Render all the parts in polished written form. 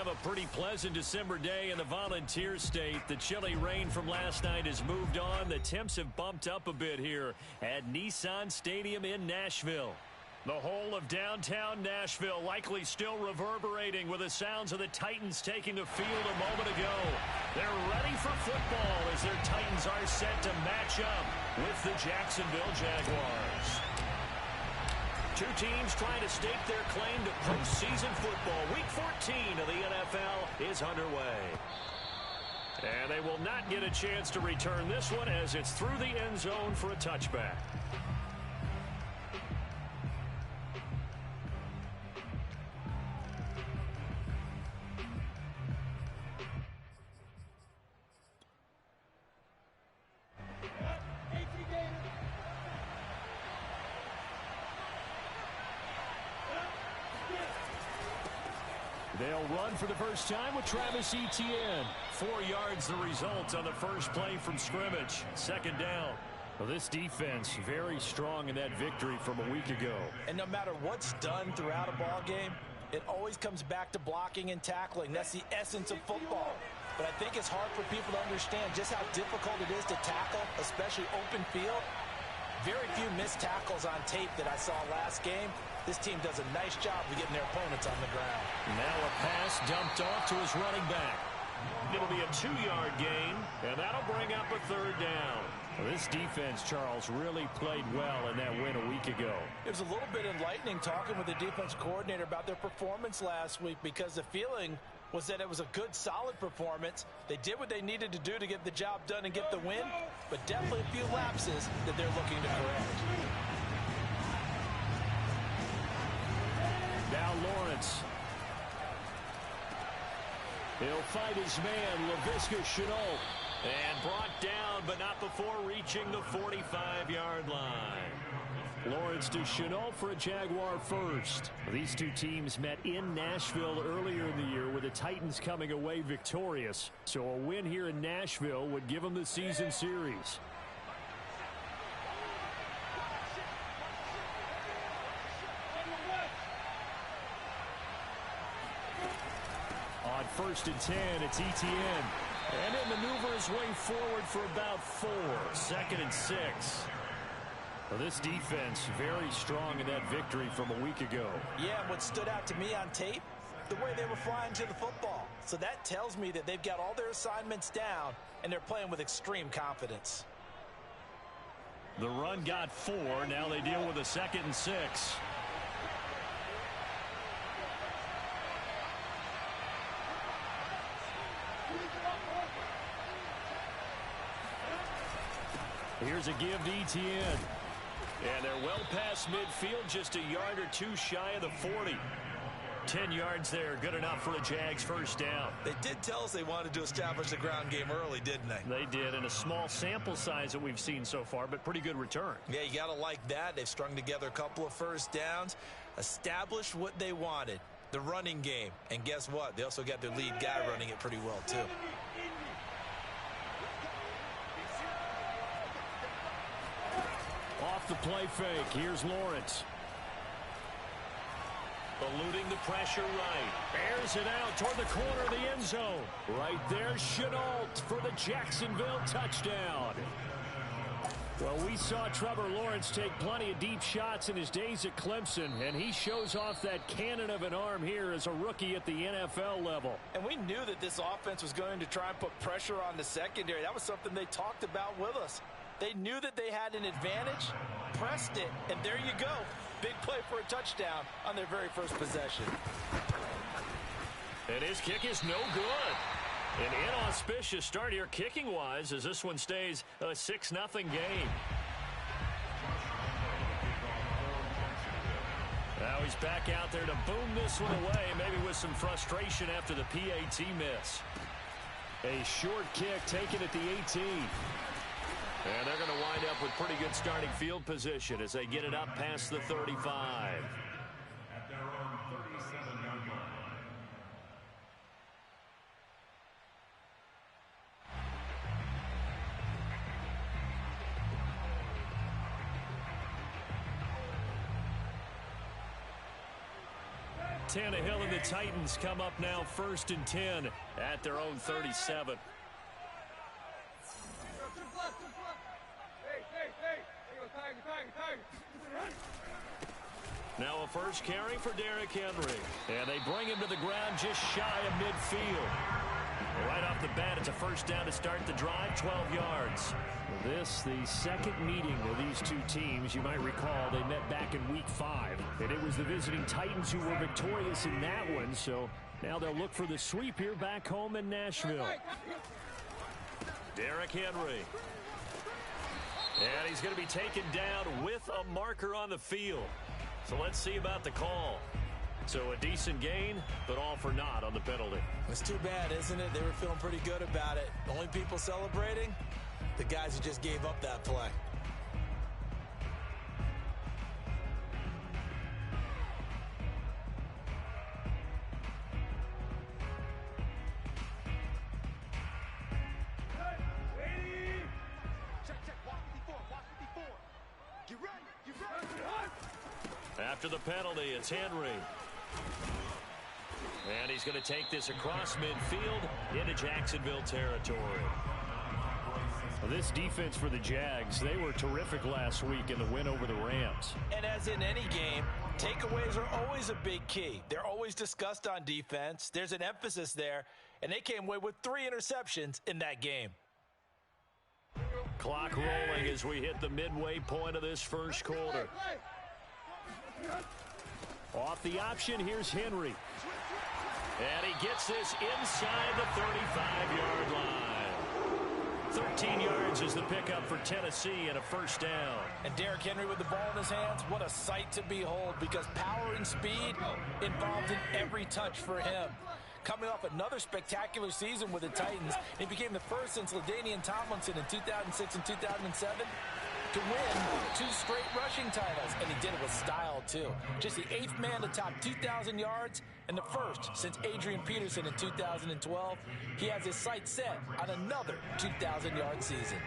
have a pretty pleasant December day in the Volunteer State. The chilly rain from last night has moved on. The temps have bumped up a bit here at Nissan Stadium in Nashville. The whole of downtown Nashville likely still reverberating with the sounds of the Titans taking the field a moment ago. They're ready for football as their Titans are set to match up with the Jacksonville Jaguars. Two teams trying to stake their claim to postseason football. Week 14 of the NFL is underway. And they will not get a chance to return this one as it's through the end zone for a touchback. They'll run for the first time with Travis Etienne. 4 yards the result on the first play from scrimmage. Second down. Well, this defense very strong in that victory from a week ago. And no matter what's done throughout a ball game, it always comes back to blocking and tackling. That's the essence of football. But I think it's hard for people to understand just how difficult it is to tackle, especially open field. Very few missed tackles on tape that I saw last game. This team does a nice job of getting their opponents on the ground. Now a pass dumped off to his running back. It'll be a 2-yard gain, and that'll bring up a third down. Well, this defense, Charles, really played well in that win a week ago. It was a little bit enlightening talking with the defense coordinator about their performance last week because the feeling was that it was a good, solid performance. They did what they needed to do to get the job done and get the win, but definitely a few lapses that they're looking to correct. Now Lawrence. He'll fight his man, Laviska Shenault. And brought down, but not before reaching the 45-yard line. Lawrence to Shenault for a Jaguar first. These two teams met in Nashville earlier in the year with the Titans coming away victorious. So a win here in Nashville would give them the season series. On 1st and 10, it's Etienne. And he'll maneuver his way forward for about 4. 2nd and 6. Well, this defense very strong in that victory from a week ago. Yeah, and what stood out to me on tape, the way they were flying to the football. So that tells me that they've got all their assignments down, and they're playing with extreme confidence. The run got 4. Now they deal with a 2nd and 6. Here's a give to Etienne. And they're well past midfield, just a yard or 2 shy of the 40. 10 yards there, good enough for a Jags first down. They did tell us they wanted to establish the ground game early, didn't they? They did, and a small sample size that we've seen so far, but pretty good return. Yeah, you got to like that. They've strung together a couple of first downs, established what they wanted, the running game. And guess what? They also got their lead guy running it pretty well, too. Off the play fake, here's Lawrence. Eluding the pressure right. Airs it out toward the corner of the end zone. Right there, Shenault for the Jacksonville touchdown. Well, we saw Trevor Lawrence take plenty of deep shots in his days at Clemson, and he shows off that cannon of an arm here as a rookie at the NFL level. And we knew that this offense was going to try and put pressure on the secondary. That was something they talked about with us. They knew that they had an advantage, pressed it, and there you go. Big play for a touchdown on their very first possession. And his kick is no good. An inauspicious start here kicking-wise as this one stays a 6-0 game. Now he's back out there to boom this one away, maybe with some frustration after the PAT miss. A short kick taken at the 18. And they're going to wind up with pretty good starting field position as they get it up past the 35. At their own 37-yard line. Tannehill and the Titans come up now 1st and 10 at their own 37. Now a first carry for Derrick Henry. And they bring him to the ground just shy of midfield. Right off the bat, it's a first down to start the drive, 12 yards. This, the second meeting of these two teams. You might recall they met back in Week 5. And it was the visiting Titans who were victorious in that one. So now they'll look for the sweep here back home in Nashville. Derrick Henry. And he's going to be taken down with a marker on the field. So let's see about the call. So a decent gain, but all for naught on the penalty. It's too bad, isn't it? They were feeling pretty good about it. The only people celebrating, the guys who just gave up that play. After the penalty, it's Henry. And he's going to take this across midfield into Jacksonville territory. Well, this defense for the Jags, they were terrific last week in the win over the Rams. And as in any game, takeaways are always a big key. They're always discussed on defense. There's an emphasis there, and they came away with 3 interceptions in that game. Clock rolling as we hit the midway point of this first quarter. Off the option, here's Henry. And he gets this inside the 35-yard line. 13 yards is the pickup for Tennessee and a first down. And Derrick Henry with the ball in his hands, what a sight to behold, because power and speed involved in every touch for him. Coming off another spectacular season with the Titans, he became the first since LaDainian Tomlinson in 2006 and 2007 to win 2 straight rushing titles, and he did it with style too. Just the 8th man to top 2,000 yards and the first since Adrian Peterson in 2012. He has his sights set on another 2,000-yard season.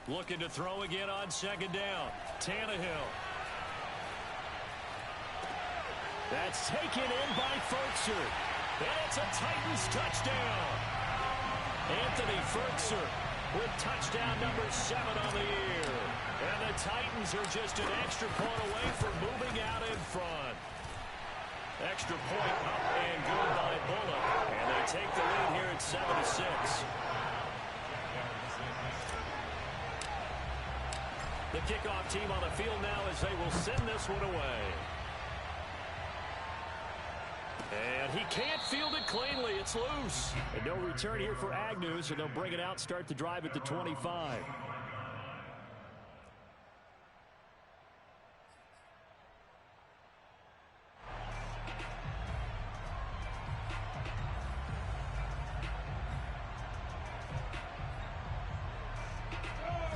Looking to throw again on second down. Tannehill. That's taken in by Fertzer. And it's a Titans touchdown. Anthony Fertzer with touchdown number 7 on the year. And the Titans are just an extra point away from moving out in front. Extra point up and good by Bullock. And they take the lead here at 7-6. The kickoff team on the field now as they will send this one away. And he can't field it cleanly. It's loose. And no return here for Agnew, so they'll bring it out, start the drive at the 25.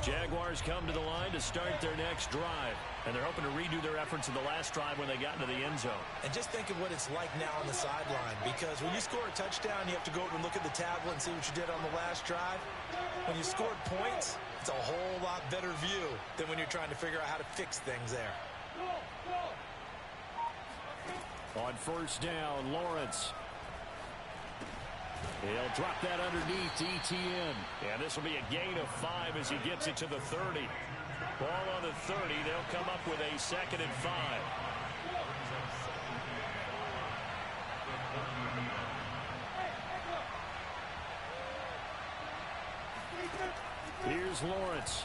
Jaguars come to the line to start their next drive. And they're hoping to redo their efforts in the last drive when they got into the end zone. And just think of what it's like now on the sideline, because when you score a touchdown, you have to go over and look at the tablet and see what you did on the last drive. When you scored points, it's a whole lot better view than when you're trying to figure out how to fix things there. On first down, Lawrence. He'll drop that underneath to ETN. And this will be a gain of 5 as he gets it to the 30. Ball on the 30. They'll come up with a 2nd and 5. Here's Lawrence.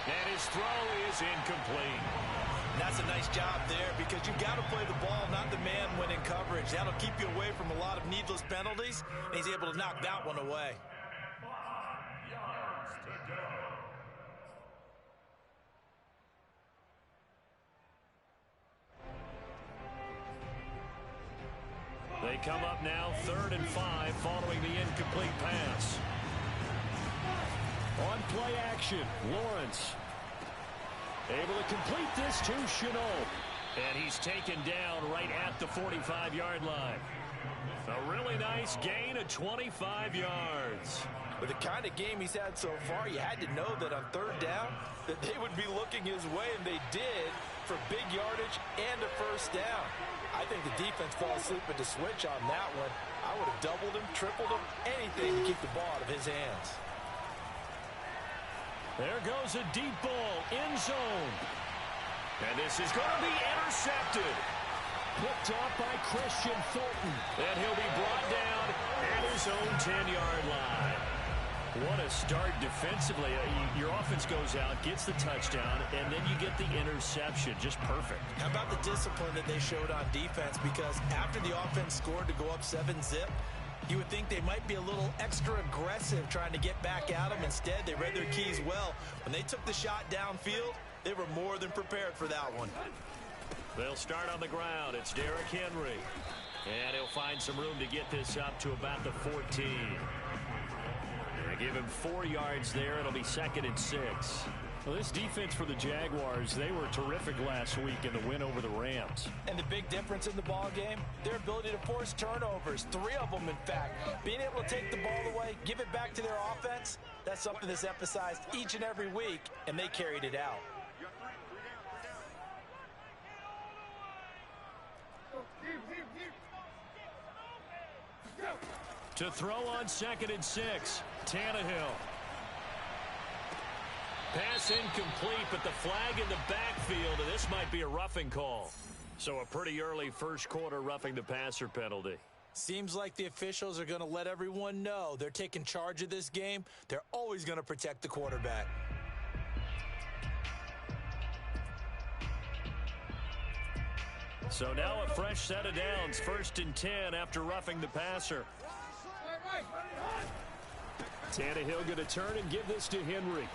And his throw is incomplete. That's a nice job there, because you've got to play the ball, not the man when in coverage. That'll keep you away from a lot of needless penalties, and he's able to knock that one away. They come up now 3rd and 5 following the incomplete pass. On play action, Lawrence. Able to complete this to Chenault. And he's taken down right at the 45-yard line. A really nice gain of 25 yards. With the kind of game he's had so far, you had to know that on third down that they would be looking his way, and they did, for big yardage and a first down. I think the defense fell asleep at the switch on that one. I would have doubled him, tripled him, anything to keep the ball out of his hands. There goes a deep ball, end zone. And this is going to be intercepted. Picked off by Christian Fulton. And he'll be brought down at his own 10-yard line. What a start defensively. Your offense goes out, gets the touchdown, and then you get the interception. Just perfect. How about the discipline that they showed on defense? Because after the offense scored to go up 7-zip, you would think they might be a little extra aggressive trying to get back at them. Instead, they read their keys well. When they took the shot downfield, they were more than prepared for that one. They'll start on the ground. It's Derrick Henry. And he'll find some room to get this up to about the 14. They give him 4 yards there. It'll be 2nd and 6. Well, this defense for the Jaguars, they were terrific last week in the win over the Rams. And the big difference in the ball game, their ability to force turnovers. 3 of them, in fact. Being able to take the ball away, give it back to their offense, that's something that's emphasized each and every week, and they carried it out. To throw on 2nd and 6, Tannehill. Pass incomplete, but the flag in the backfield, and this might be a roughing call. So a pretty early first quarter roughing the passer penalty. Seems like the officials are going to let everyone know they're taking charge of this game. They're always going to protect the quarterback. So now a fresh set of downs, 1st and 10 after roughing the passer. Tannehill going to turn and give this to Henry.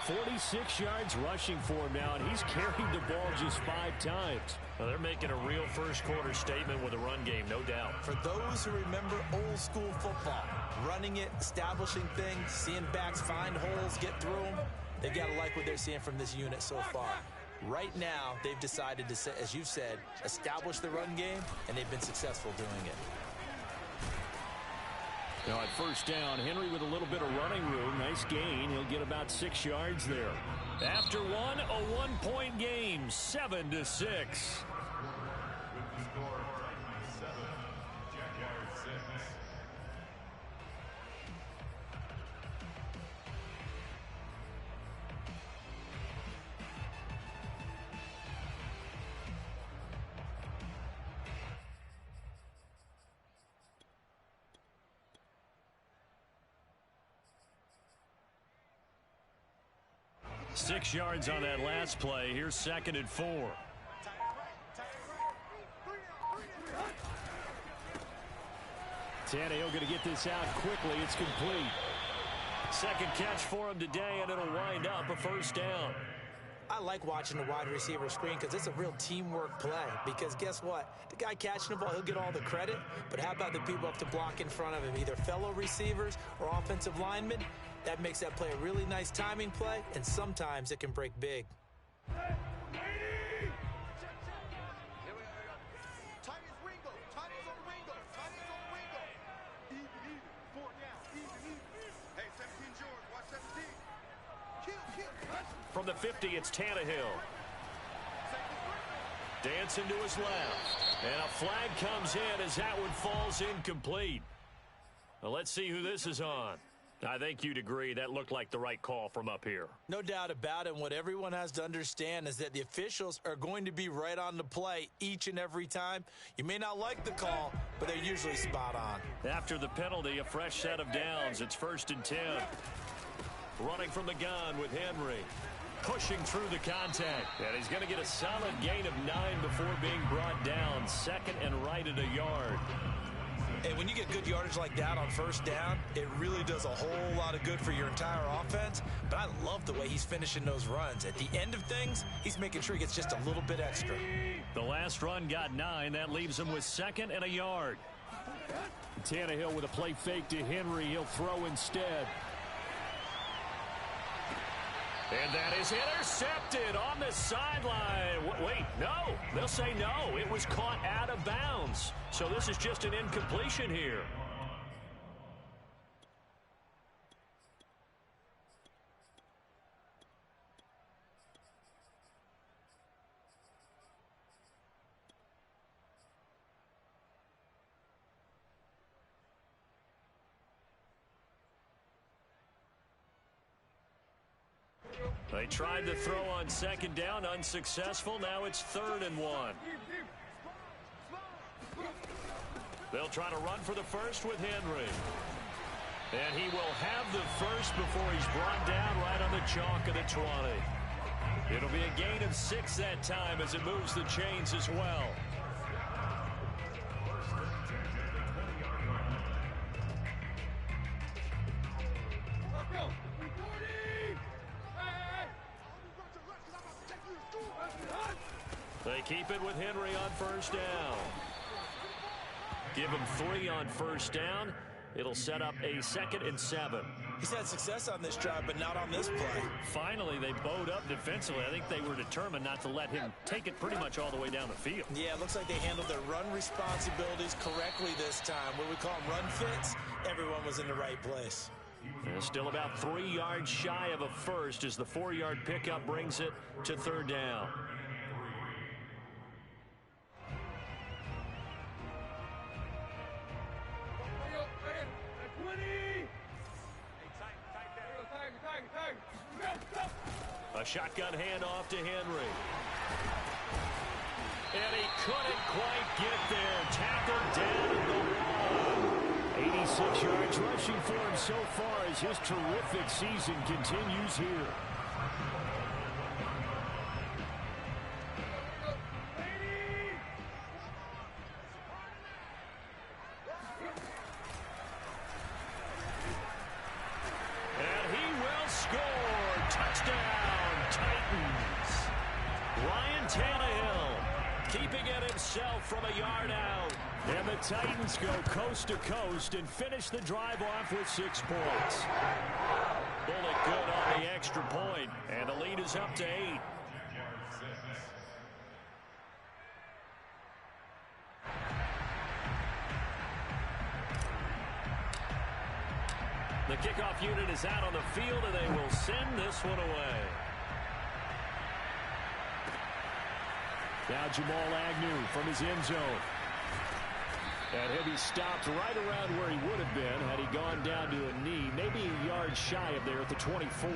46 yards rushing for him now, and he's carried the ball just 5 times. Well, they're making a real first quarter statement with a run game, no doubt. For those who remember old school football, running it, establishing things, seeing backs find holes, get through them, they've got to like what they're seeing from this unit so far. Right now, they've decided to, as you said, establish the run game, and they've been successful doing it. Now at first down, Henry with a little bit of running room. Nice gain. He'll get about 6 yards there. After one, a 1-point game, 7-6. With the score, 7, Jaguars 6. Six yards on that last play. Here's 2nd and 4. Tannehill going to get this out quickly. It's complete. Second catch for him today, and it'll wind up a first down. I like watching the wide receiver screen because it's a real teamwork play. Because guess what? The guy catching the ball, he'll get all the credit. But how about the people up to block in front of him, either fellow receivers or offensive linemen? That makes that play a really nice timing play, and sometimes it can break big. From the 50, it's Tannehill. Dancing to his left. And a flag comes in as that one falls incomplete. Well, let's see who this is on. I think you'd agree that looked like the right call from up here. No doubt about it. What everyone has to understand is that the officials are going to be right on the play each and every time. You may not like the call, but they're usually spot on. After the penalty, a fresh set of downs. It's 1st and 10. Running from the gun with Henry. Pushing through the contact. And he's going to get a solid gain of 9 before being brought down. 2nd and right at a yard. And when you get good yardage like that on first down, it really does a whole lot of good for your entire offense. But I love the way he's finishing those runs. At the end of things, he's making sure he gets just a little bit extra. The last run got 9. That leaves him with 2nd and a yard. Tannehill with a play fake to Henry. He'll throw instead. And that is intercepted on the sideline. Wait, no. They'll say no. It was caught out of bounds. So this is just an incompletion here. They tried to throw on second down, unsuccessful. Now it's 3rd and 1. They'll try to run for the first with Henry. And he will have the first before he's brought down right on the chalk of the 20. It'll be a gain of 6 that time as it moves the chains as well. They keep it with Henry on first down. Give him 3 on first down. It'll set up a 2nd and 7. He's had success on this drive, but not on this play. Finally, they bowed up defensively. I think they were determined not to let him take it pretty much all the way down the field. Yeah, it looks like they handled their run responsibilities correctly this time. What we call them run fits, everyone was in the right place. And still about 3 yards shy of a first as the 4-yard pickup brings it to 3rd down. A shotgun handoff to Henry. And he couldn't quite get there. Tackled down at the 1. 86 yards rushing for him so far as his terrific season continues here. And he will score. Touchdown, Titans. Ryan Tannehill keeping it himself from a yard out. And the Titans go coast to coast and finish the drive off with 6 points. Bullet good on the extra point, and the lead is up to 8. The kickoff unit is out on the field, and they will send this one away. Now Jamal Agnew from his end zone. And he'll be stopped right around where he would have been had he gone down to a knee, maybe a yard shy of there at the 24.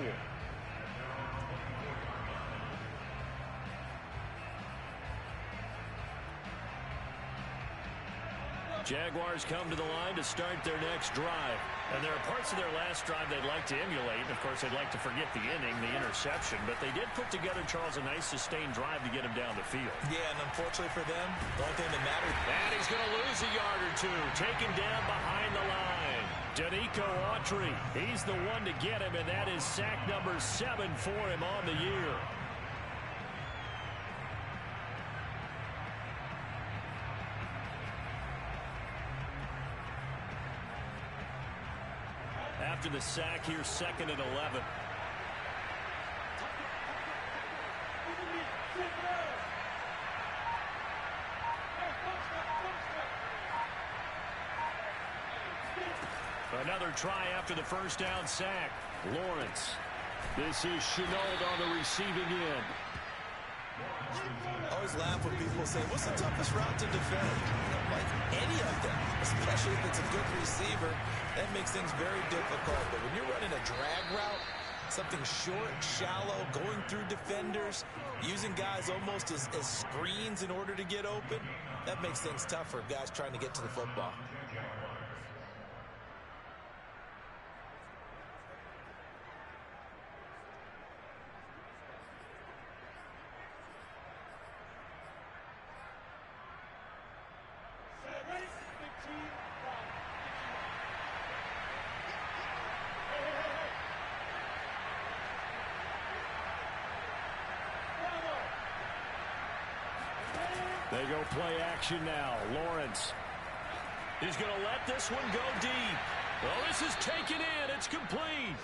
Jaguars come to the line to start their next drive. And there are parts of their last drive they'd like to emulate. Of course, they'd like to forget the inning, the interception. But they did put together, Charles, a nice sustained drive to get him down the field. Yeah, and unfortunately for them, the only thing that mattered. And he's going to lose a yard or 2. Taken down behind the line. Danico Autry, he's the one to get him, and that is sack number 7 for him on the year. After the sack, here's 2nd and 11. Another try after the first down sack. Lawrence. This is Chenault on the receiving end. I always laugh when people say, what's the toughest route to defend? Like any of them, especially if it's a good receiver, that makes things very difficult. But when you're running a drag route, something short, shallow, going through defenders, using guys almost as screens in order to get open, that makes things tough for guys trying to get to the football. They go play action now. Lawrence. He's going to let this one go deep. Well, this is taken in. It's complete.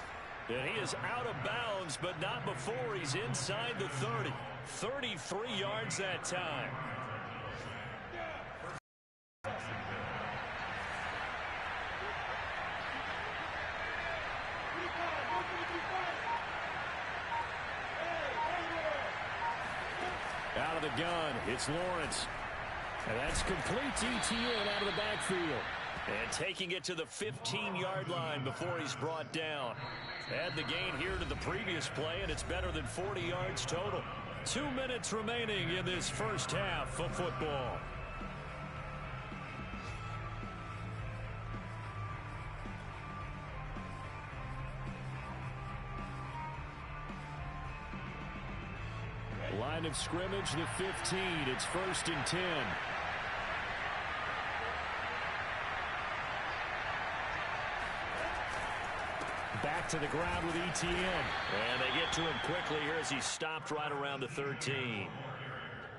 And he is out of bounds, but not before he's inside the 30. 33 yards that time. Out of the gun, it's Lawrence. And that's complete to Etienne out of the backfield. And taking it to the 15-yard line before he's brought down. Add the gain here to the previous play, and it's better than 40 yards total. 2 minutes remaining in this first half of football. Line of scrimmage, the 15. It's 1st and 10. Back to the ground with Etienne. And they get to him quickly here as he stopped right around the 13.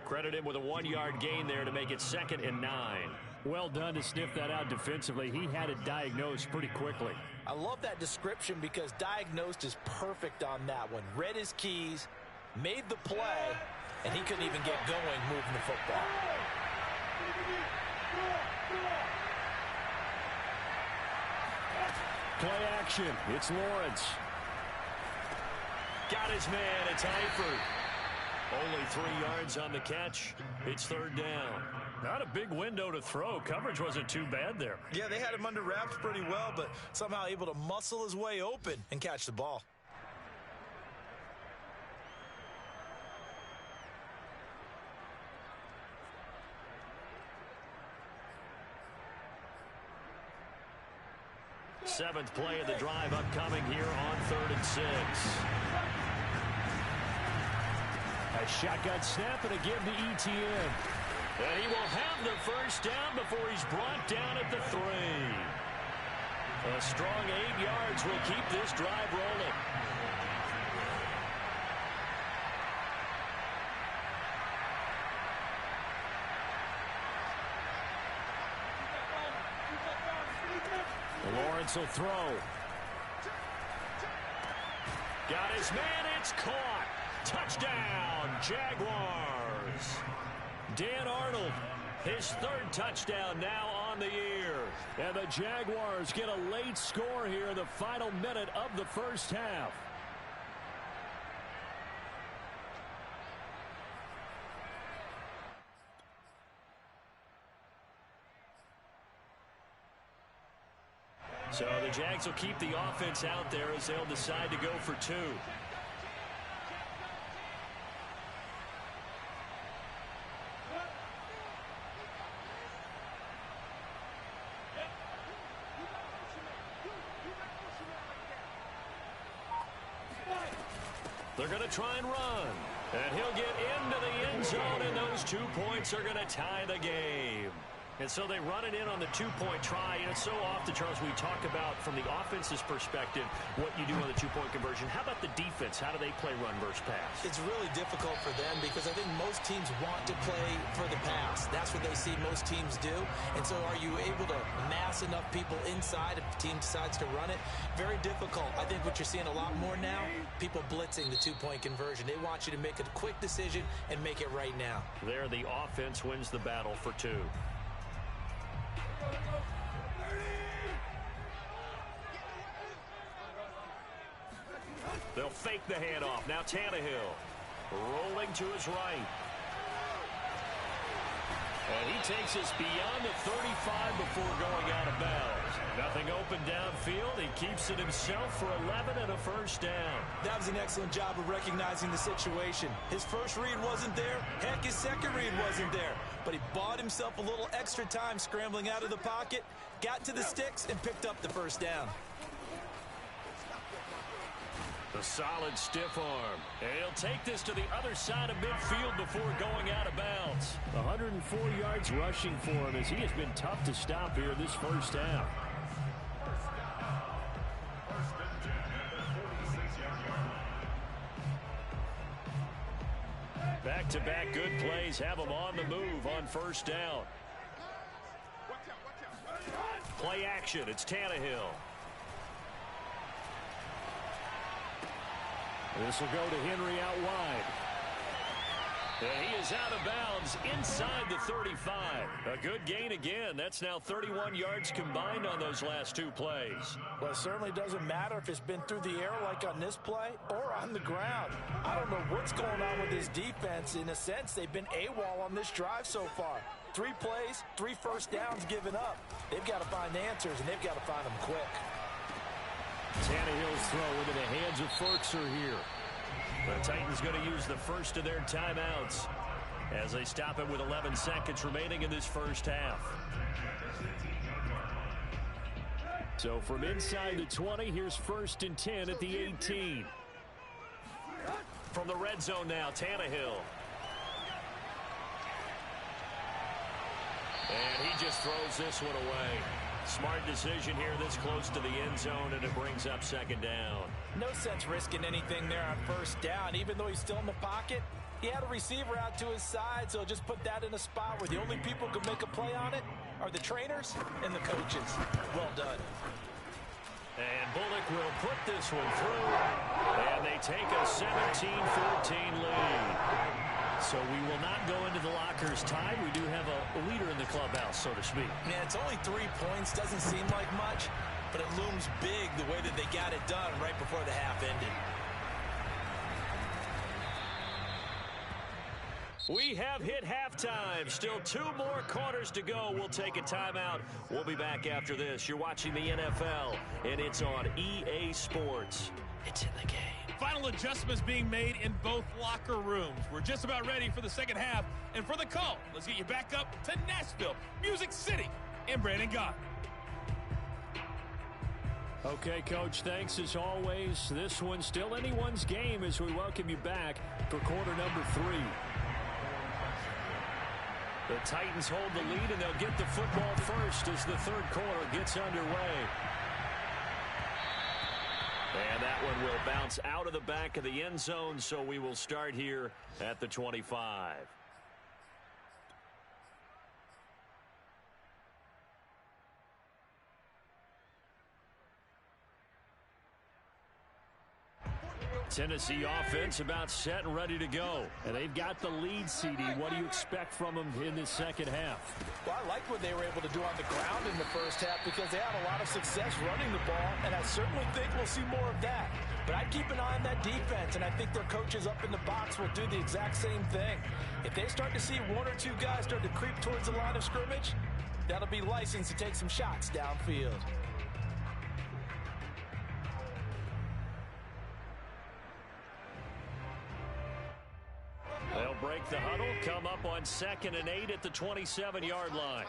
Credit him with a 1-yard gain there to make it 2nd and 9. Well done to sniff that out defensively. He had it diagnosed pretty quickly. I love that description because diagnosed is perfect on that one. Read his keys, made the play, and he couldn't even get going moving the football. Play action. It's Lawrence. Got his man. It's Eifert. Only 3 yards on the catch. It's 3rd down. Not a big window to throw. Coverage wasn't too bad there. Yeah, they had him under wraps pretty well, but somehow able to muscle his way open and catch the ball. Seventh play of the drive upcoming here on 3rd and 6. A shotgun snap and a give to Etienne. And he will have the first down before he's brought down at the 3. A strong 8 yards will keep this drive rolling. Lawrence will throw. Got his man. It's caught. Touchdown, Jaguars. Dan Arnold, his 3rd touchdown now on the year. And the Jaguars get a late score here in the final minute of the first half. So the Jags will keep the offense out there as they'll decide to go for 2. They're going to try and run. And he'll get into the end zone, and those 2 points are going to tie the game. And so they run it in on the 2-point try. And it's so often, Charles, we talk about from the offense's perspective what you do on the 2-point conversion. How about the defense? How do they play run versus pass? It's really difficult for them because I think most teams want to play for the pass. That's what they see most teams do. And so are you able to mass enough people inside if the team decides to run it? Very difficult. I think what you're seeing a lot more now, people blitzing the 2-point conversion. They want you to make a quick decision and make it right now. There, the offense wins the battle for 2. They'll fake the handoff. Now Tannehill rolling to his right. And he takes us beyond the 35 before going out of bounds. Nothing open downfield. He keeps it himself for 11 and a first down. That was an excellent job of recognizing the situation. His first read wasn't there. Heck, his second read wasn't there. But he bought himself a little extra time scrambling out of the pocket, got to the sticks, and picked up the first down. A solid stiff arm. And he'll take this to the other side of midfield before going out of bounds. 104 yards rushing for him as he has been tough to stop here this first half. Back-to-back good plays have him on the move on first down. Play action. It's Tannehill. This will go to Henry out wide. And he is out of bounds inside the 35. A good gain again. That's now 31 yards combined on those last two plays. Well, it certainly doesn't matter if it's been through the air like on this play or on the ground. I don't know what's going on with this defense. In a sense, they've been AWOL on this drive so far. 3 plays, 3 first downs given up. They've got to find answers, and they've got to find them quick. Tannehill's throw into the hands of Ferkser here. The Titans going to use the first of their timeouts as they stop it with 11 seconds remaining in this first half. So from inside the 20, here's 1st and 10 at the 18. From the red zone now, Tannehill. And he just throws this one away. Smart decision here this close to the end zone, and it brings up 2nd down. No sense risking anything there on 1st down. Even though he's still in the pocket, he had a receiver out to his side, so just put that in a spot where the only people who can make a play on it are the trainers and the coaches. Well done. And Bullock will put this one through, and they take a 17-14 lead. So we will not go into the lockers tied. We do have a leader in the clubhouse, so to speak. Yeah, it's only 3 points. Doesn't seem like much, but it looms big the way that they got it done right before the half ended. We have hit halftime. Still 2 more quarters to go. We'll take a timeout. We'll be back after this. You're watching the NFL, and it's on EA Sports. It's in the game. Final adjustments being made in both locker rooms. We're just about ready for the second half. And for the call, let's get you back up to Nashville, Music City, and Brandon Gott. Okay, Coach, thanks as always. This one's still anyone's game as we welcome you back for quarter number 3. The Titans hold the lead, and they'll get the football first as the 3rd quarter gets underway. And that one will bounce out of the back of the end zone, so we will start here at the 25. Tennessee offense about set and ready to go. And they've got the lead, CD. What do you expect from them in this second half? Well, I like what they were able to do on the ground in the first half because they had a lot of success running the ball, and I certainly think we'll see more of that. But I'd keep an eye on that defense, and I think their coaches up in the box will do the exact same thing. If they start to see 1 or 2 guys start to creep towards the line of scrimmage, that'll be licensed to take some shots downfield. They'll break the huddle, come up on 2nd and 8 at the 27-yard line.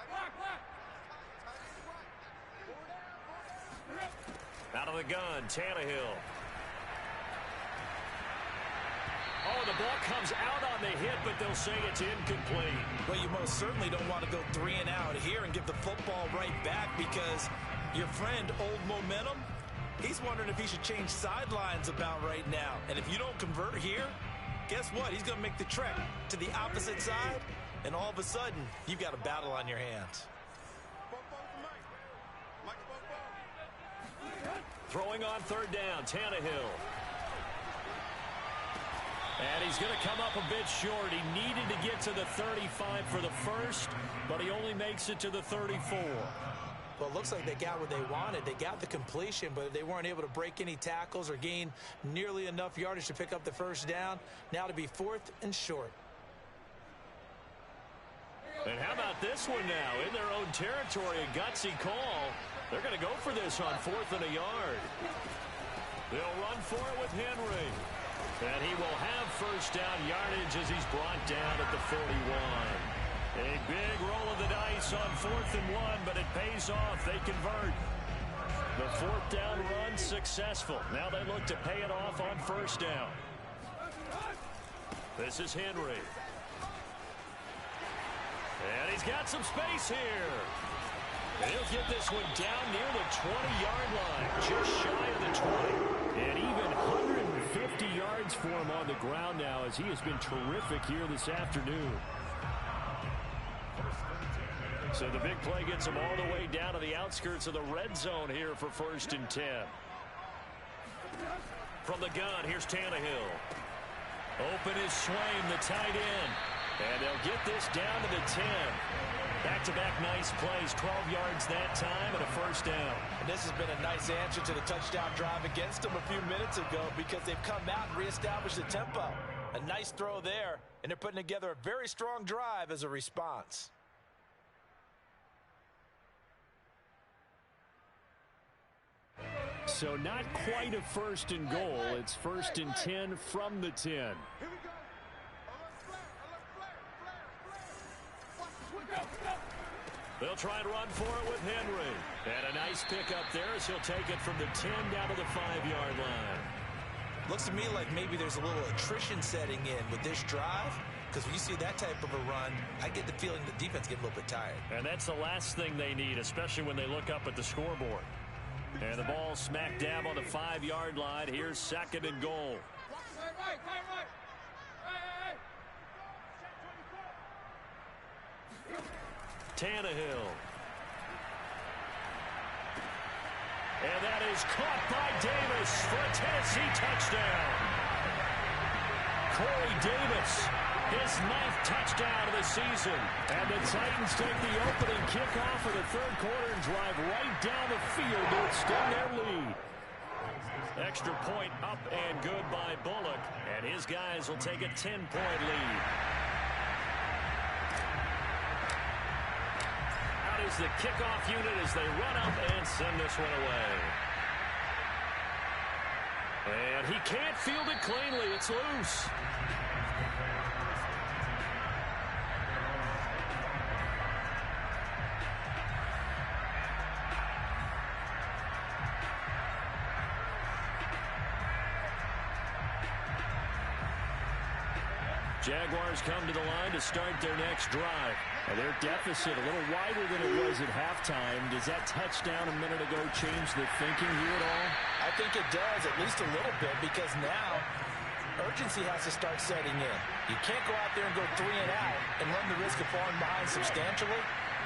Out of the gun, Tannehill. Oh, the ball comes out on the hit, but they'll say it's incomplete. Well, you most certainly don't want to go 3 and out here and give the football right back because your friend, Old Momentum, he's wondering if he should change sidelines about right now. And if you don't convert here, guess what? He's going to make the trek to the opposite side, and all of a sudden, you've got a battle on your hands. Throwing on 3rd down, Tannehill. And he's going to come up a bit short. He needed to get to the 35 for the first, but he only makes it to the 34. Well, it looks like they got what they wanted. They got the completion, but they weren't able to break any tackles or gain nearly enough yardage to pick up the first down. Now to be 4th and short. And how about this one now? In their own territory, a gutsy call. They're going to go for this on 4th and a yard. They'll run for it with Henry. And he will have first down yardage as he's brought down at the 41. A big roll of the dice on 4th and 1, but it pays off. They convert. The 4th down run successful. Now they look to pay it off on 1st down. This is Henry. And he's got some space here. And he'll get this one down near the 20-yard line, just shy of the 20. And even 150 yards for him on the ground now as he has been terrific here this afternoon. So the big play gets him all the way down to the outskirts of the red zone here for 1st and 10. From the gun, here's Tannehill. Open is Swain, the tight end. And they'll get this down to the 10. Back-to-back nice plays, 12 yards that time and a first down. And this has been a nice answer to the touchdown drive against them a few minutes ago because they've come out and reestablished the tempo. A nice throw there, and they're putting together a very strong drive as a response. So not quite a first and goal. It's first and 10 from the 10. They'll try and run for it with Henry. And a nice pick up there as he'll take it from the 10 down to the 5-yard line. Looks to me like maybe there's a little attrition setting in with this drive. Because when you see that type of a run, I get the feeling the defense gets a little bit tired. And that's the last thing they need, especially when they look up at the scoreboard. And the ball smack dab on the 5-yard line. Here's second and goal. Tannehill. And that is caught by Davis for a Tennessee touchdown. Corey Davis, his 9th touchdown of the season. And the Titans take the opening kickoff of the third quarter and drive right down the field to extend their lead. Extra point up and good by Bullock. And his guys will take a 10-point lead. Is the kickoff unit as they run up and send this one away. And he can't field it cleanly. It's loose. Jaguars come to the line to start their next drive. And their deficit a little wider than it was at halftime. Does that touchdown a minute ago change the thinking here at all? I think it does, at least a little bit, because now urgency has to start setting in. You can't go out there and go 3 and out and run the risk of falling behind substantially,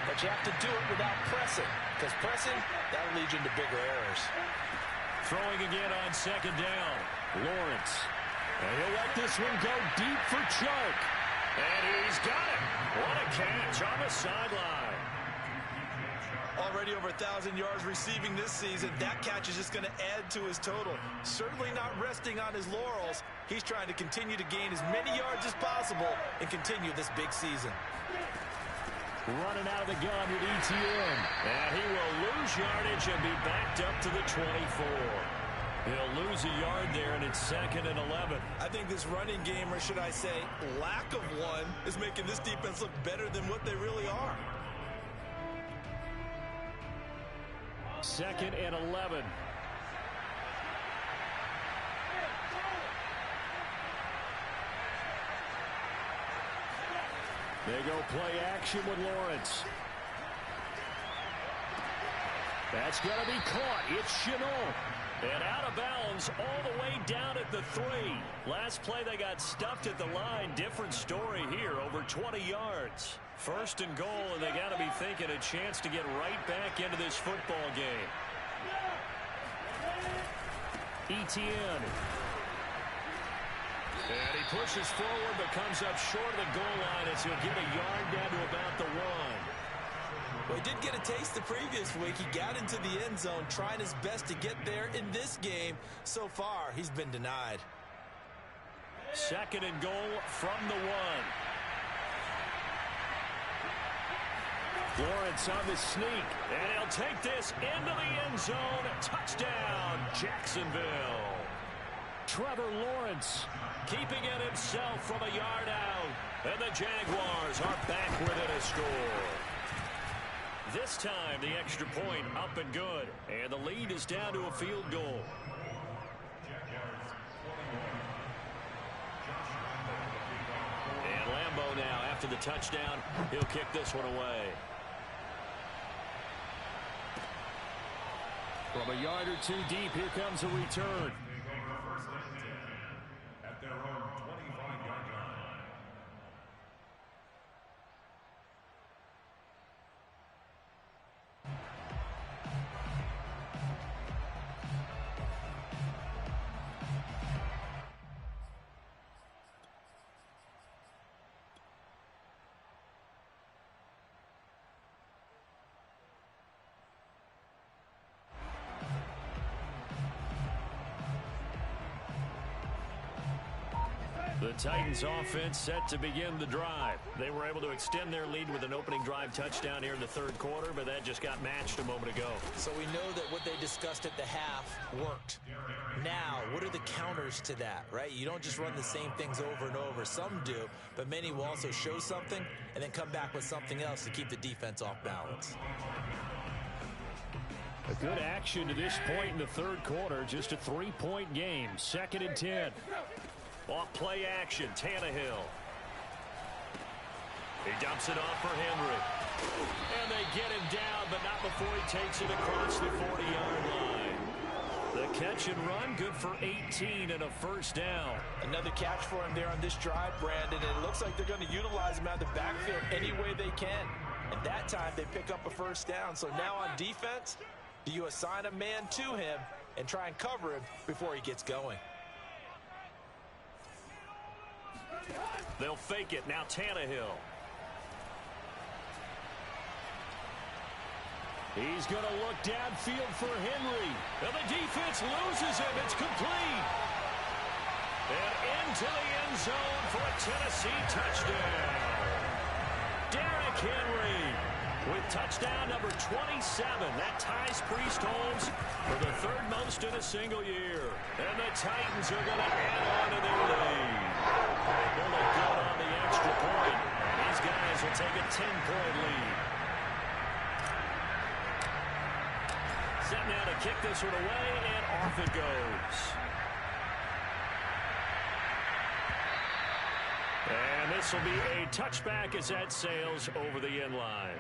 but you have to do it without pressing, because pressing, that'll lead you into bigger errors. Throwing again on second down. Lawrence. And he'll let this one go deep for Chark. And he's got it. What a catch on the sideline. Already over 1,000 yards receiving this season. That catch is just going to add to his total. Certainly not resting on his laurels. He's trying to continue to gain as many yards as possible and continue this big season. Running out of the gun with ETN. And he will lose yardage and be backed up to the 24. He'll lose a yard there, and it's 2nd and 11. I think this running game, or should I say lack of one, is making this defense look better than what they really are. 2nd and 11. They go play action with Lawrence. That's going to be caught. It's Chenault. And out of bounds all the way down at the 3. Last play they got stuffed at the line. Different story here, over 20 yards. 1st and goal, and they got to be thinking a chance to get right back into this football game. Etienne. And he pushes forward but comes up short of the goal line as he'll get a yard down to about the 1. Well, he did get a taste the previous week. He got into the end zone, trying his best to get there in this game. So far, he's been denied. 2nd and goal from the 1. Lawrence on the sneak, and he'll take this into the end zone. Touchdown, Jacksonville. Trevor Lawrence keeping it himself from a yard out. And the Jaguars are back within a score. This time, the extra point up and good. And the lead is down to a field goal. And Lambeau now, after the touchdown, he'll kick this one away. From a yard or 2 deep, here comes a return. At their own 25-yard line. Titans offense set to begin the drive. They were able to extend their lead with an opening drive touchdown here in the third quarter, but that just got matched a moment ago. So we know that what they discussed at the half worked. Now, what are the counters to that, right? You don't just run the same things over and over. Some do, but many will also show something and then come back with something else to keep the defense off balance. A good action to this point in the third quarter. Just a 3-point game. 2nd and 10. Off play action. Tannehill. He dumps it off for Henry. And they get him down, but not before he takes it across the 40-yard line. The catch and run, good for 18 and a first down. Another catch for him there on this drive, Brandon. And it looks like they're going to utilize him out of the backfield any way they can. And that time they pick up a first down. So now on defense, do you assign a man to him and try and cover him before he gets going? They'll fake it. Now Tannehill. He's going to look downfield for Henry. And the defense loses him. It's complete. And into the end zone for a Tennessee touchdown. Derrick Henry with touchdown number 27. That ties Priest Holmes for the third most in a single year. And the Titans are going to add on to their lead. They'll look good on the extra point. And these guys will take a 10-point lead. Set now to kick this one away, and off it goes. And this will be a touchback as that sails over the end line.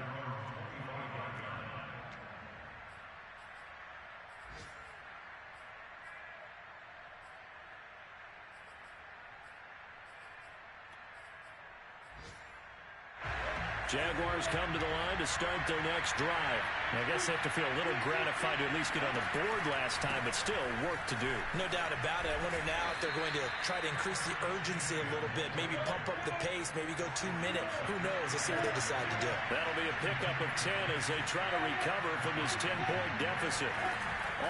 Jaguars come to the line to start their next drive. I guess they have to feel a little gratified to at least get on the board last time, but still work to do. No doubt about it. I wonder now if they're going to try to increase the urgency a little bit, maybe pump up the pace, maybe go 2-minute. Who knows? Let's see what they decide to do. That'll be a pickup of 10 as they try to recover from this 10-point deficit.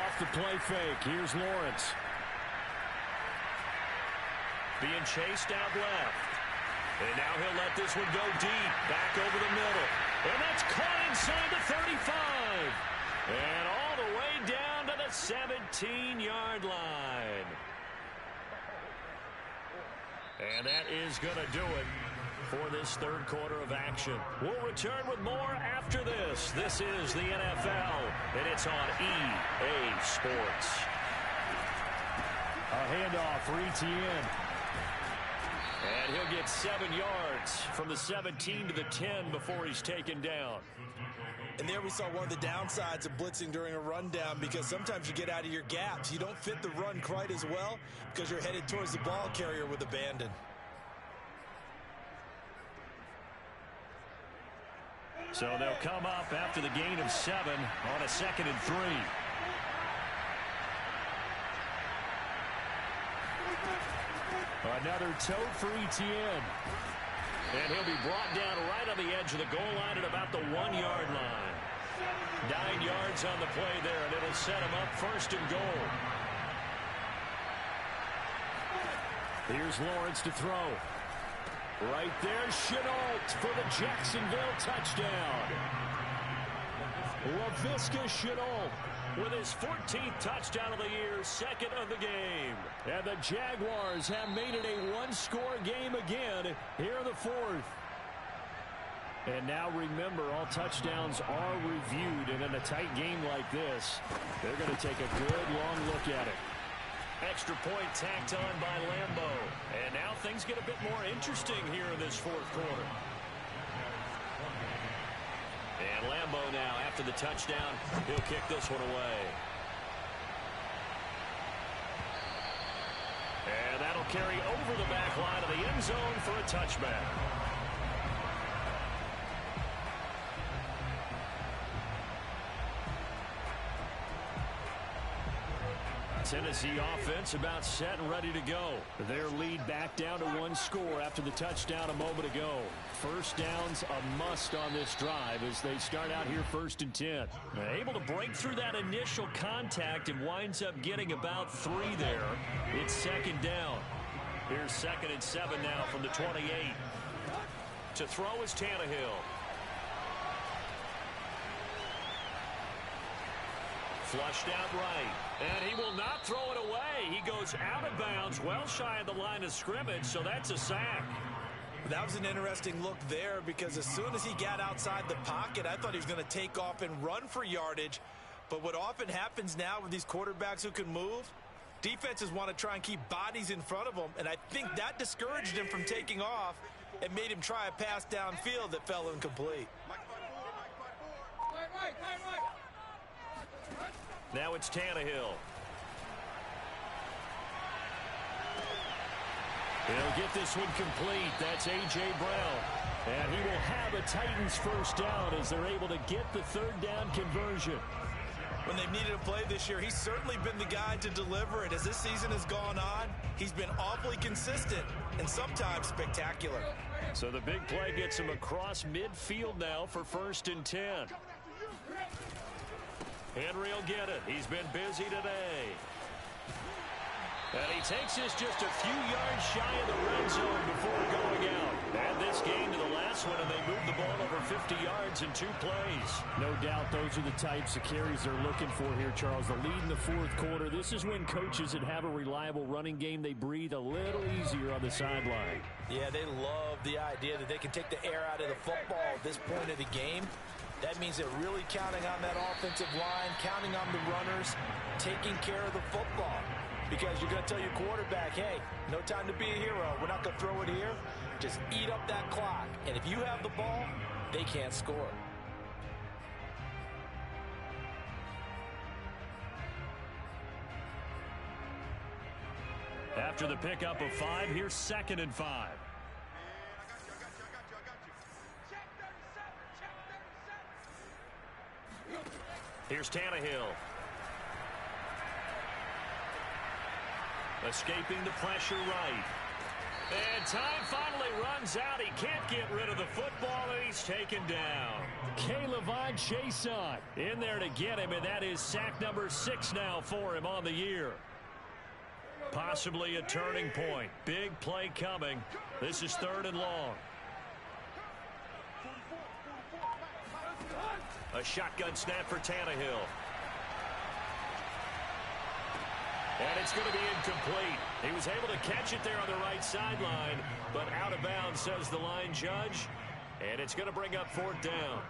Off the play fake. Here's Lawrence. Being chased out left. And now he'll let this one go deep, back over the middle. And that's caught inside the 35. And all the way down to the 17-yard line. And that is going to do it for this third quarter of action. We'll return with more after this. This is the NFL, and it's on EA Sports. A handoff for Etienne. And he'll get 7 yards from the 17 to the 10 before he's taken down. And there we saw one of the downsides of blitzing during a rundown, because sometimes you get out of your gaps. You don't fit the run quite as well because you're headed towards the ball carrier with abandon. So they'll come up after the gain of 7 on a 2nd and 3. Another tote for Etienne. And he'll be brought down right on the edge of the goal line at about the 1-yard line. 9 yards on the play there, and it'll set him up 1st and goal. Here's Lawrence to throw. Right there, Chenault for the Jacksonville touchdown. Laviska Chenault with his 14th touchdown of the year, 2nd of the game. And the Jaguars have made it a one-score game again here in the 4th. And now remember, all touchdowns are reviewed, and in a tight game like this, they're going to take a good long look at it. Extra point tacked on by Lambo. And now things get a bit more interesting here in this 4th quarter. And Lambo now, after the touchdown, he'll kick this one away. And that'll carry over the back line of the end zone for a touchback. Tennessee offense about set and ready to go. Their lead back down to 1 score after the touchdown a moment ago. First down's a must on this drive as they start out here 1st and 10. Able to break through that initial contact and winds up getting about 3 there. It's 2nd down. Here's 2nd and 7 now from the 28. To throw is Tannehill. Flushed out right. And he will not throw it away. He goes out of bounds, well shy of the line of scrimmage, so that's a sack. That was an interesting look there because as soon as he got outside the pocket, I thought he was going to take off and run for yardage. But what often happens now with these quarterbacks who can move, defenses want to try and keep bodies in front of them, and I think that discouraged him from taking off and made him try a pass downfield that fell incomplete. Now it's Tannehill. He'll get this one complete. That's A.J. Brown. And he will have a Titans first down as they're able to get the 3rd down conversion. When they've needed a play this year, he's certainly been the guy to deliver it. As this season has gone on, he's been awfully consistent and sometimes spectacular. So the big play gets him across midfield now for 1st and 10. Henry will get it. He's been busy today. And he takes this just a few yards shy of the red zone before going out. And this game to the last one, and they moved the ball over 50 yards in 2 plays. No doubt those are the types of carries they're looking for here, Charles. The lead in the 4th quarter. This is when coaches that have a reliable running game, they breathe a little easier on the sideline. Yeah, they love the idea that they can take the air out of the football at this point of the game. That means they're really counting on that offensive line, counting on the runners, taking care of the football. Because you're going to tell your quarterback, hey, no time to be a hero. We're not going to throw it here. Just eat up that clock. And if you have the ball, they can't score. After the pickup of 5, here's 2nd and 5. Here's Tannehill. Escaping the pressure right. And time finally runs out. He can't get rid of the football, and he's taken down. K'Lavon Chaisson in there to get him, and that is sack number 6 now for him on the year. Possibly a turning point. Big play coming. This is 3rd and long. A shotgun snap for Tannehill. And it's going to be incomplete. He was able to catch it there on the right sideline, but out of bounds, says the line judge. And it's going to bring up 4th down.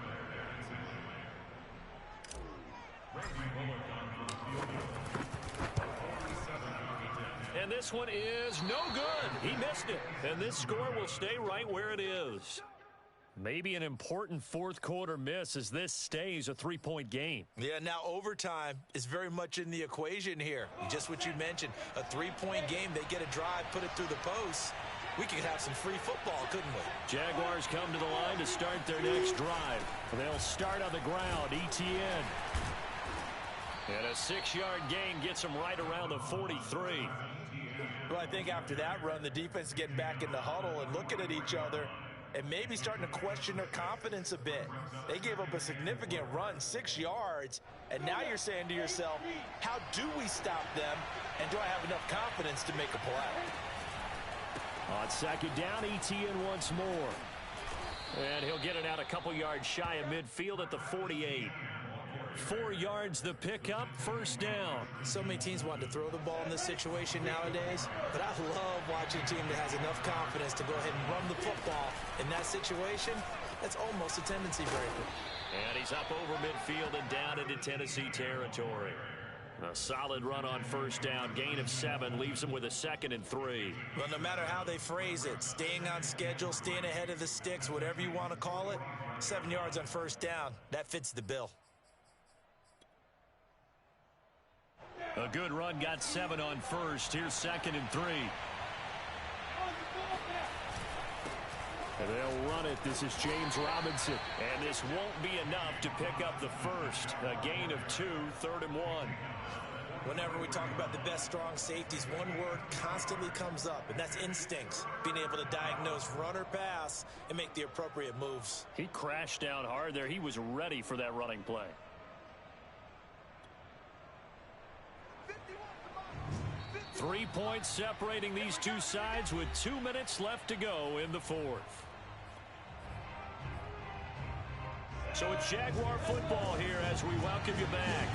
And this one is no good. He missed it. And this score will stay right where it is. Maybe an important 4th quarter miss as this stays a 3-point game. Yeah, now overtime is very much in the equation here. Just what you mentioned, a 3-point game. They get a drive, put it through the post. We could have some free football, couldn't we? Jaguars come to the line to start their next drive. They'll start on the ground. ETN. And a 6-yard gain gets them right around the 43. Well, I think after that run, the defense is getting back in the huddle and looking at each other and maybe starting to question their confidence a bit. They gave up a significant run, 6 yards, and now you're saying to yourself, how do we stop them, and do I have enough confidence to make a play? On 2nd down, ETN once more. And he'll get it out a couple yards shy of midfield at the 48. 4 yards the pickup, 1st down. So many teams want to throw the ball in this situation nowadays, but I love watching a team that has enough confidence to go ahead and run the football. In that situation, that's almost a tendency breaker. And he's up over midfield and down into Tennessee territory. A solid run on 1st down, gain of 7, leaves him with a 2nd and 3. Well, no matter how they phrase it, staying on schedule, staying ahead of the sticks, whatever you want to call it, 7 yards on 1st down, that fits the bill. A good run, got 7 on 1st. Here's 2nd and 3. And they'll run it. This is James Robinson. And this won't be enough to pick up the 1st. A gain of 2, 3rd and 1. Whenever we talk about the best strong safeties, one word constantly comes up, and that's instincts. Being able to diagnose run or pass and make the appropriate moves. He crashed down hard there. He was ready for that running play. 3 points separating these two sides with 2 minutes left to go in the fourth. So it's Jaguar football here as we welcome you back.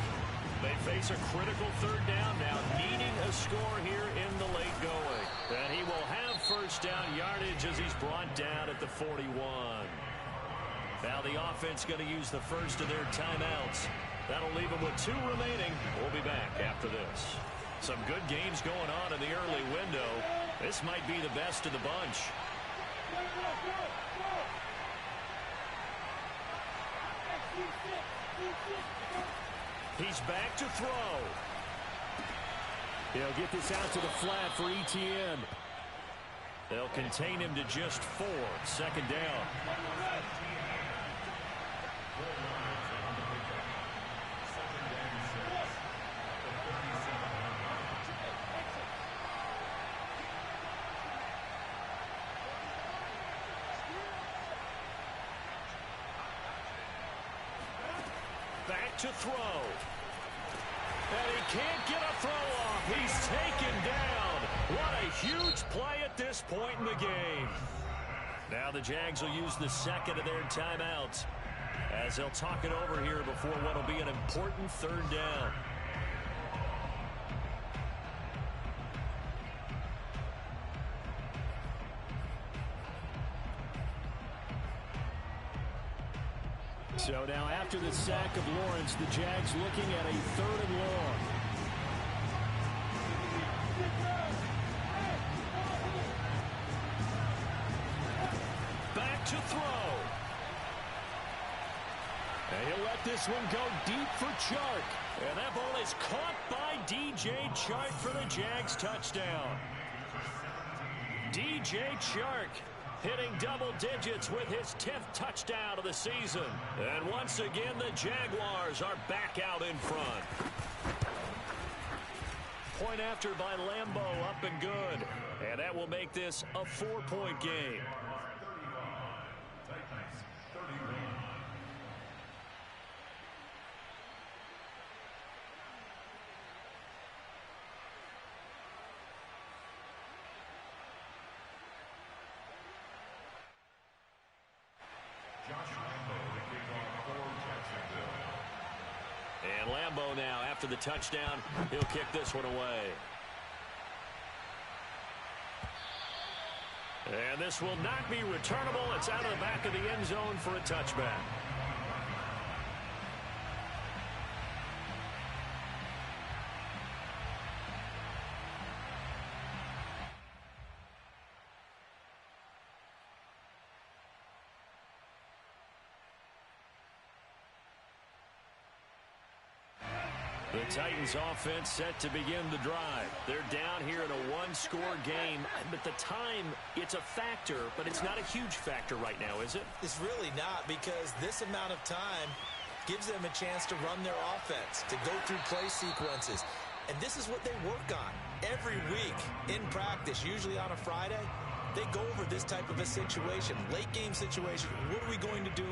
They face a critical third down now, needing a score here in the late going. And he will have first down yardage as he's brought down at the 41. Now the offense going to use the first of their timeouts. That'll leave them with 2 remaining. We'll be back after this. Some good games going on in the early window. This might be the best of the bunch. He's back to throw. He'll get this out to the flat for ETN. They'll contain him to just 4. Second down. Back to throw. And he can't get a throw off. He's taken down. What a huge play at this point in the game. Now the Jags will use the second of their timeouts as they'll talk it over here before what will be an important third down. So now after the sack of Lawrence, the Jags looking at a 3rd and long. Back to throw. And he'll let this one go deep for Chark. And that ball is caught by DJ Chark for the Jags touchdown. DJ Chark hitting double digits with his 10th touchdown of the season. And once again, the Jaguars are back out in front. Point after by Lambeau, up and good. And that will make this a 4-point game. And Lambeau now, after the touchdown, he'll kick this one away. And this will not be returnable. It's out of the back of the end zone for a touchback. The Titans offense set to begin the drive. They're down here in a 1-score game, but the time, it's a factor, but it's not a huge factor right now, is it? It's really not, because this amount of time gives them a chance to run their offense, to go through play sequences. And this is what they work on every week in practice, usually on a Friday. They go over this type of a situation, late game situation. What are we going to do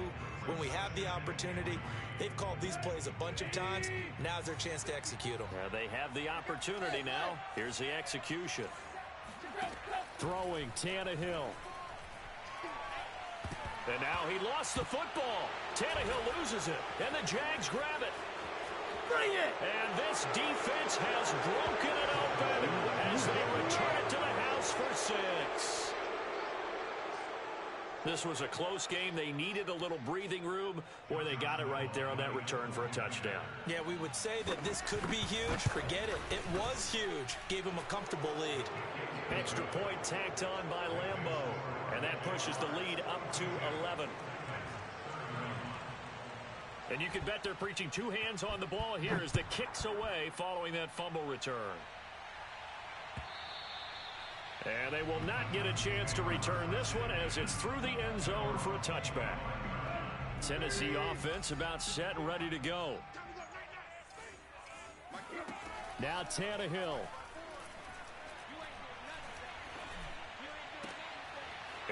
when we have the opportunity? They've called these plays a bunch of times. Now's their chance to execute them. They have the opportunity now. Here's the execution. Throwing, Tannehill. And now he lost the football. Tannehill loses it, and the Jags grab it. Bring it! And this defense has broken it open as they return it to the house for 6. This was a close game. They needed a little breathing room, where they got it right there on that return for a touchdown. Yeah, we would say that this could be huge. Forget it. It was huge. Gave them a comfortable lead. Extra point tacked on by Lambeau, and that pushes the lead up to 11. And you can bet they're preaching 2 hands on the ball here as the kick's away following that fumble return. And they will not get a chance to return this one as it's through the end zone for a touchback. Tennessee offense about set and ready to go. Now Tannehill.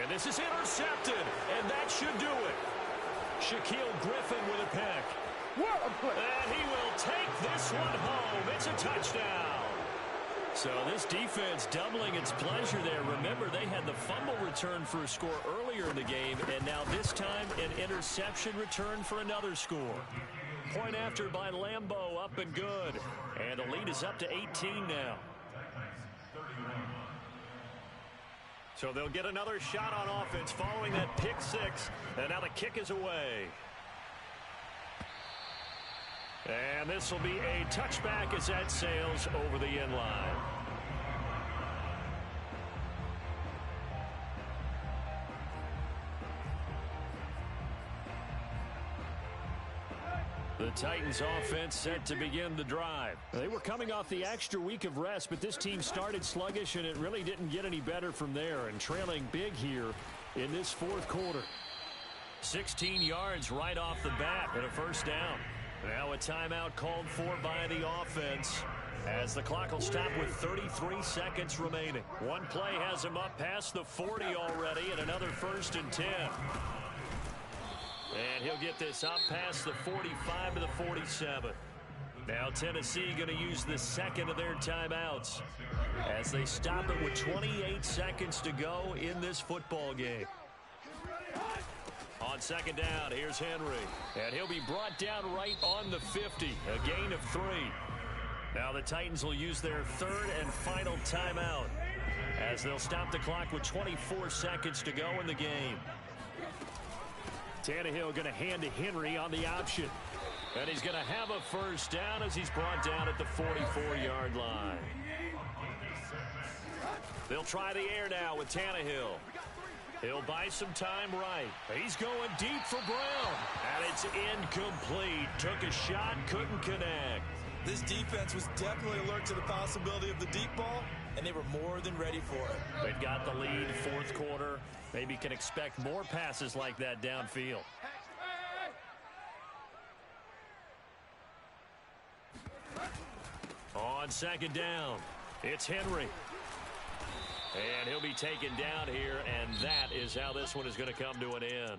And this is intercepted, and that should do it. Shaquille Griffin with a pick. And he will take this one home. It's a touchdown. So this defense doubling its pleasure there. Remember, they had the fumble return for a score earlier in the game, and now this time an interception return for another score. Point after by Lambeau, up and good. And the lead is up to 18 now. So they'll get another shot on offense following that pick six. And now the kick is away. And this will be a touchback as that sails over the end line. The Titans offense set to begin the drive. They were coming off the extra week of rest, but this team started sluggish, and it really didn't get any better from there, and trailing big here in this fourth quarter. 16 yards right off the bat and a first down. Now a timeout called for by the offense as the clock will stop with 33 seconds remaining. One play has him up past the 40 already, and another 1st and 10. And he'll get this up past the 45 to the 47. Now Tennessee going to use the second of their timeouts as they stop it with 28 seconds to go in this football game. On second down, here's Henry. And he'll be brought down right on the 50. A gain of 3. Now the Titans will use their third and final timeout as they'll stop the clock with 24 seconds to go in the game. Tannehill going to hand to Henry on the option. And he's going to have a first down as he's brought down at the 44-yard line. They'll try the air now with Tannehill. He'll buy some time right. He's going deep for Brown. And it's incomplete. Took a shot, couldn't connect. This defense was definitely alert to the possibility of the deep ball, and they were more than ready for it. They've got the lead, fourth quarter. Maybe can expect more passes like that downfield. On second down, it's Henry. And he'll be taken down here, and that is how this one is going to come to an end.